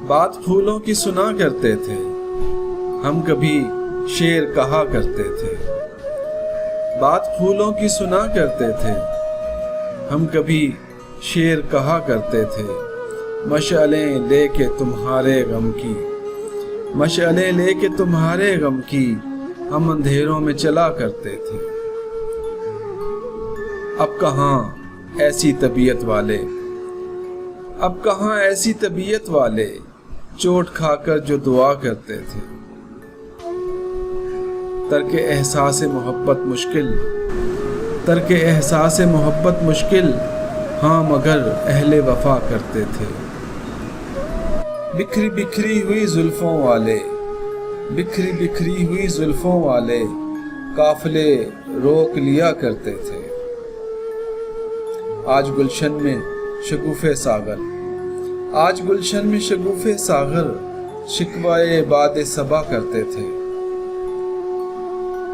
बात फूलों की सुना करते थे, हम कभी शेर कहा करते थे। बात फूलों की सुना करते थे, हम कभी शेर कहा करते थे। मशअलें लेके तुम्हारे गम की, मशअलें लेके तुम्हारे गम की, हम अंधेरों में चला करते थे। अब कहाँ ऐसी तबीयत वाले, अब कहाँ ऐसी तबीयत वाले, चोट खाकर जो दुआ करते थे। तर्के एहसास मोहब्बत मुश्किल, तर्के एहसास मोहब्बत मुश्किल, हाँ मगर अहले वफा करते थे। बिखरी बिखरी हुई जुल्फों वाले, बिखरी बिखरी हुई जुल्फों वाले, काफिले रोक लिया करते थे। आज गुलशन में शगुफे सागर, आज गुलशन में शगुफे सागर, शिकवाए बादे सबा करते थे।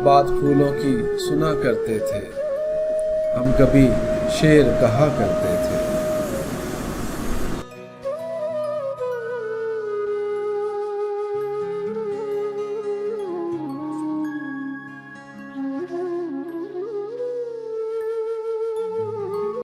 बात फूलों की सुना करते थे, हम कभी शेर कहा करते थे।